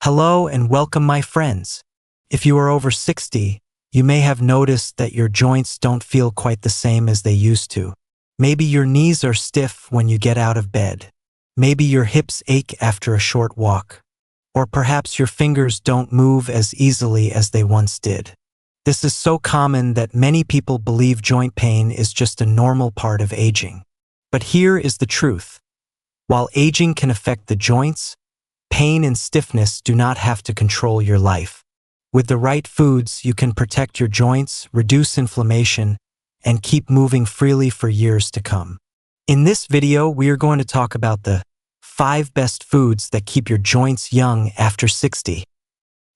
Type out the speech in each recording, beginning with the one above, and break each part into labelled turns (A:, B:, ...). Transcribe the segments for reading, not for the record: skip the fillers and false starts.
A: Hello and welcome, my friends. If you are over 60, you may have noticed that your joints don't feel quite the same as they used to. Maybe your knees are stiff when you get out of bed. Maybe your hips ache after a short walk. Or perhaps your fingers don't move as easily as they once did. This is so common that many people believe joint pain is just a normal part of aging. But here is the truth. While aging can affect the joints, pain and stiffness do not have to control your life. With the right foods, you can protect your joints, reduce inflammation, and keep moving freely for years to come. In this video, we are going to talk about the 5 best foods that keep your joints young after 60.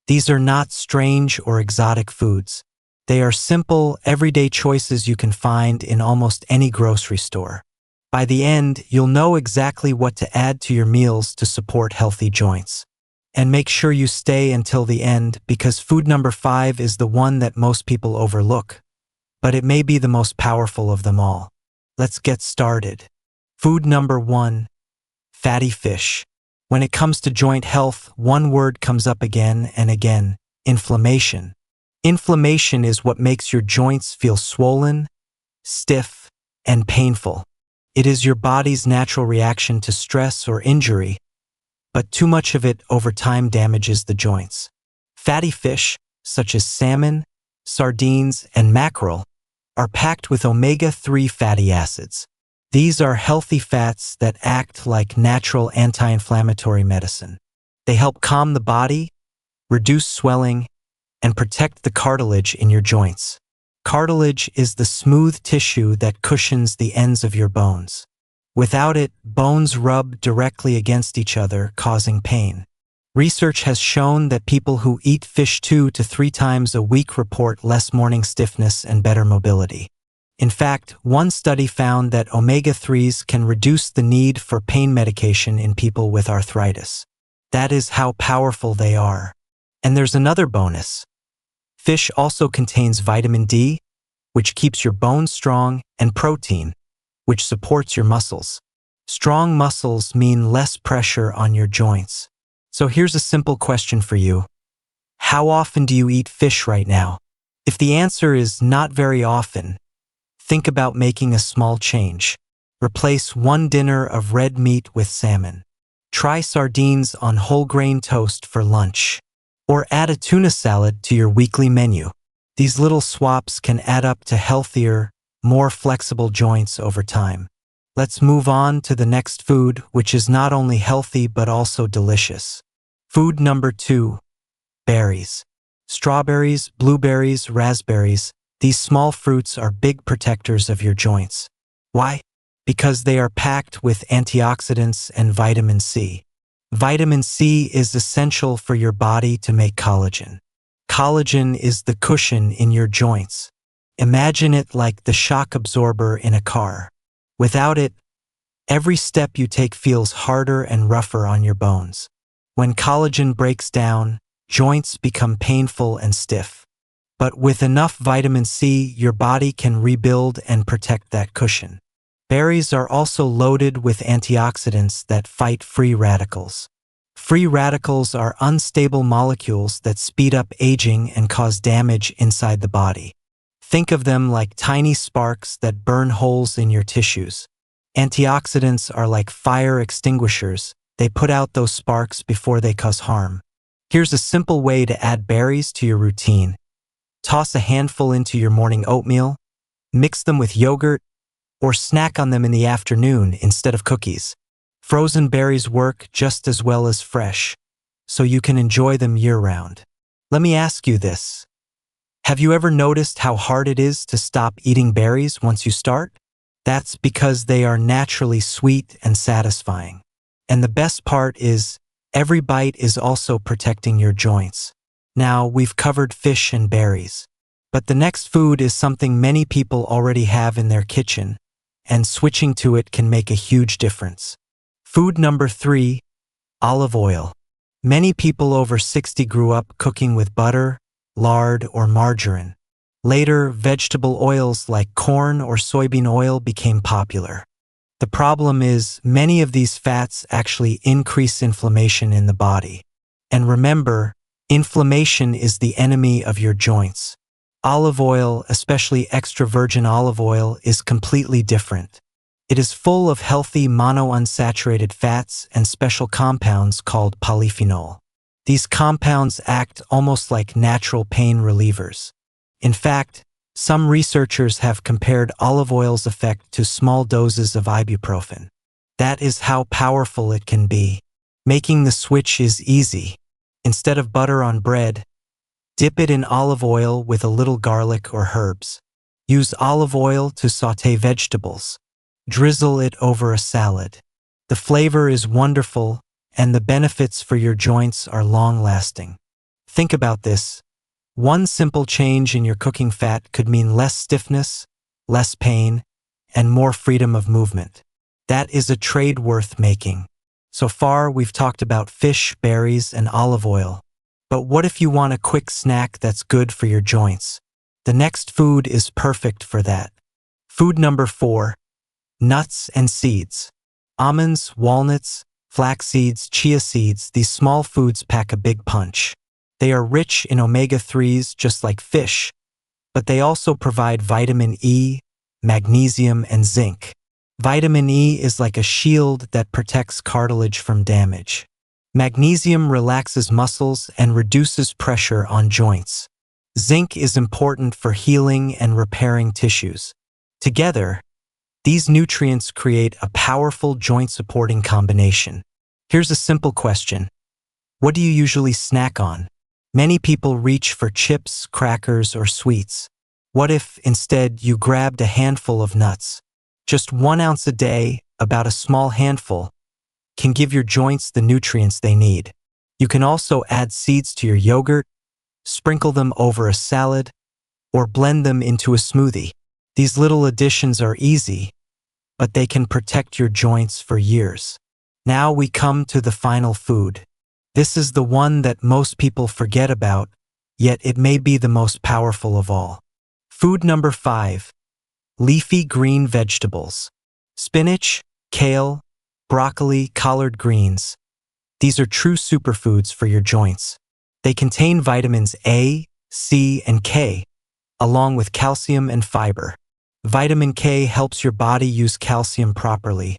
A: These are not strange or exotic foods. They are simple, everyday choices you can find in almost any grocery store. By the end, you'll know exactly what to add to your meals to support healthy joints. And make sure you stay until the end because food number 5 is the one that most people overlook. But it may be the most powerful of them all. Let's get started. Food number 1, fatty fish. When it comes to joint health, one word comes up again and again: inflammation. Inflammation is what makes your joints feel swollen, stiff, and painful. It is your body's natural reaction to stress or injury, but too much of it over time damages the joints. Fatty fish, such as salmon, sardines, and mackerel, are packed with omega-3 fatty acids. These are healthy fats that act like natural anti-inflammatory medicine. They help calm the body, reduce swelling, and protect the cartilage in your joints. Cartilage is the smooth tissue that cushions the ends of your bones. Without it, bones rub directly against each other, causing pain. Research has shown that people who eat fish 2 to 3 times a week report less morning stiffness and better mobility. In fact, one study found that omega-3s can reduce the need for pain medication in people with arthritis. That is how powerful they are. And there's another bonus. Fish also contains vitamin D, which keeps your bones strong, and protein, which supports your muscles. Strong muscles mean less pressure on your joints. So here's a simple question for you. How often do you eat fish right now? If the answer is not very often, think about making a small change. Replace one dinner of red meat with salmon. Try sardines on whole grain toast for lunch. Or add a tuna salad to your weekly menu. These little swaps can add up to healthier, more flexible joints over time. Let's move on to the next food, which is not only healthy but also delicious. Food number 2, berries. Strawberries, blueberries, raspberries, these small fruits are big protectors of your joints. Why? Because they are packed with antioxidants and vitamin C. Vitamin C is essential for your body to make collagen. Collagen is the cushion in your joints. Imagine it like the shock absorber in a car. Without it, every step you take feels harder and rougher on your bones. When collagen breaks down, joints become painful and stiff. But with enough vitamin C, your body can rebuild and protect that cushion. Berries are also loaded with antioxidants that fight free radicals. Free radicals are unstable molecules that speed up aging and cause damage inside the body. Think of them like tiny sparks that burn holes in your tissues. Antioxidants are like fire extinguishers. They put out those sparks before they cause harm. Here's a simple way to add berries to your routine. Toss a handful into your morning oatmeal, mix them with yogurt, or snack on them in the afternoon instead of cookies. Frozen berries work just as well as fresh, so you can enjoy them year-round. Let me ask you this. Have you ever noticed how hard it is to stop eating berries once you start? That's because they are naturally sweet and satisfying. And the best part is, every bite is also protecting your joints. Now, we've covered fish and berries. But the next food is something many people already have in their kitchen, and switching to it can make a huge difference. Food number 3, olive oil. Many people over 60 grew up cooking with butter, lard, or margarine. Later, vegetable oils like corn or soybean oil became popular. The problem is, many of these fats actually increase inflammation in the body. And remember, inflammation is the enemy of your joints. Olive oil, especially extra virgin olive oil, is completely different. It is full of healthy monounsaturated fats and special compounds called polyphenol. These compounds act almost like natural pain relievers. In fact, some researchers have compared olive oil's effect to small doses of ibuprofen. That is how powerful it can be. Making the switch is easy. Instead of butter on bread, dip it in olive oil with a little garlic or herbs. Use olive oil to sauté vegetables. Drizzle it over a salad. The flavor is wonderful, and the benefits for your joints are long-lasting. Think about this. One simple change in your cooking fat could mean less stiffness, less pain, and more freedom of movement. That is a trade worth making. So far, we've talked about fish, berries, and olive oil. But what if you want a quick snack that's good for your joints? The next food is perfect for that. Food number 4, nuts and seeds. Almonds, walnuts, flax seeds, chia seeds, these small foods pack a big punch. They are rich in omega-3s just like fish, but they also provide vitamin E, magnesium, and zinc. Vitamin E is like a shield that protects cartilage from damage. Magnesium relaxes muscles and reduces pressure on joints. Zinc is important for healing and repairing tissues. Together, these nutrients create a powerful joint-supporting combination. Here's a simple question. What do you usually snack on? Many people reach for chips, crackers, or sweets. What if, instead, you grabbed a handful of nuts? Just 1 ounce a day, about a small handful, can give your joints the nutrients they need. You can also add seeds to your yogurt, sprinkle them over a salad, or blend them into a smoothie. These little additions are easy, but they can protect your joints for years. Now we come to the final food. This is the one that most people forget about, yet it may be the most powerful of all. Food number 5, leafy green vegetables. Spinach, kale, broccoli, collard greens. These are true superfoods for your joints. They contain vitamins A, C, and K, along with calcium and fiber. Vitamin K helps your body use calcium properly,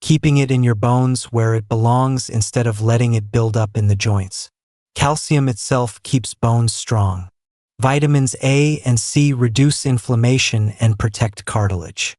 A: keeping it in your bones where it belongs instead of letting it build up in the joints. Calcium itself keeps bones strong. Vitamins A and C reduce inflammation and protect cartilage.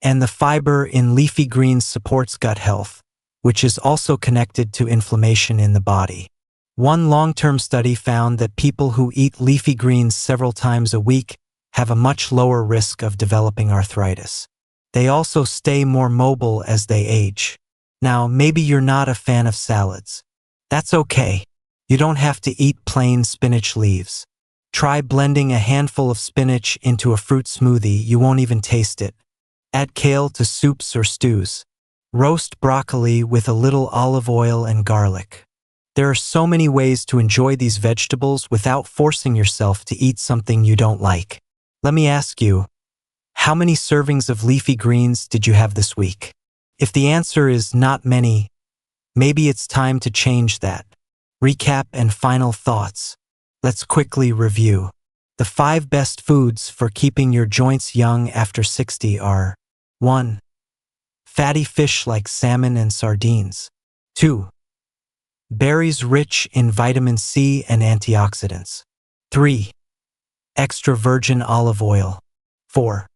A: And the fiber in leafy greens supports gut health, which is also connected to inflammation in the body. One long-term study found that people who eat leafy greens several times a week have a much lower risk of developing arthritis. They also stay more mobile as they age. Now, maybe you're not a fan of salads. That's okay. You don't have to eat plain spinach leaves. Try blending a handful of spinach into a fruit smoothie. You won't even taste it. Add kale to soups or stews. Roast broccoli with a little olive oil and garlic. There are so many ways to enjoy these vegetables without forcing yourself to eat something you don't like. Let me ask you, how many servings of leafy greens did you have this week? If the answer is not many, maybe it's time to change that. Recap and final thoughts. Let's quickly review. The 5 best foods for keeping your joints young after 60 are: 1. Fatty fish like salmon and sardines. 2. Berries rich in vitamin C and antioxidants. 3. Extra virgin olive oil. 4.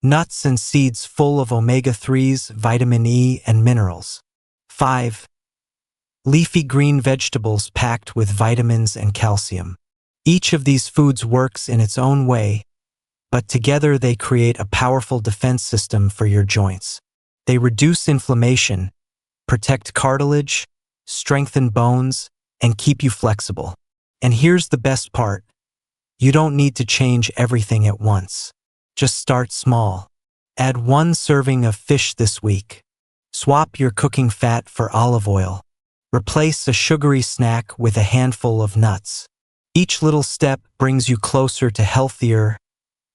A: Nuts and seeds full of omega-3s, vitamin E, and minerals. 5. Leafy green vegetables packed with vitamins and calcium. Each of these foods works in its own way, but together they create a powerful defense system for your joints. They reduce inflammation, protect cartilage, strengthen bones, and keep you flexible. And here's the best part. You don't need to change everything at once. Just start small. Add 1 serving of fish this week. Swap your cooking fat for olive oil. Replace a sugary snack with a handful of nuts. Each little step brings you closer to healthier,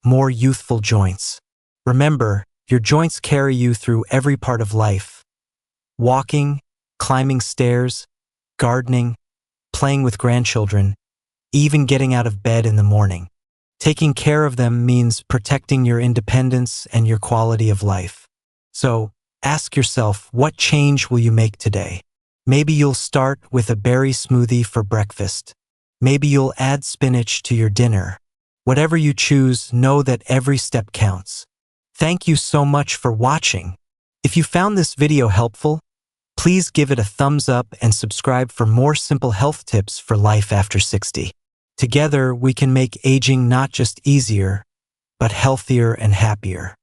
A: more youthful joints. Remember, your joints carry you through every part of life. Walking, climbing stairs, gardening, playing with grandchildren, even getting out of bed in the morning. Taking care of them means protecting your independence and your quality of life. So, ask yourself, what change will you make today? Maybe you'll start with a berry smoothie for breakfast. Maybe you'll add spinach to your dinner. Whatever you choose, know that every step counts. Thank you so much for watching. If you found this video helpful, please give it a thumbs up and subscribe for more simple health tips for life after 60. Together, we can make aging not just easier, but healthier and happier.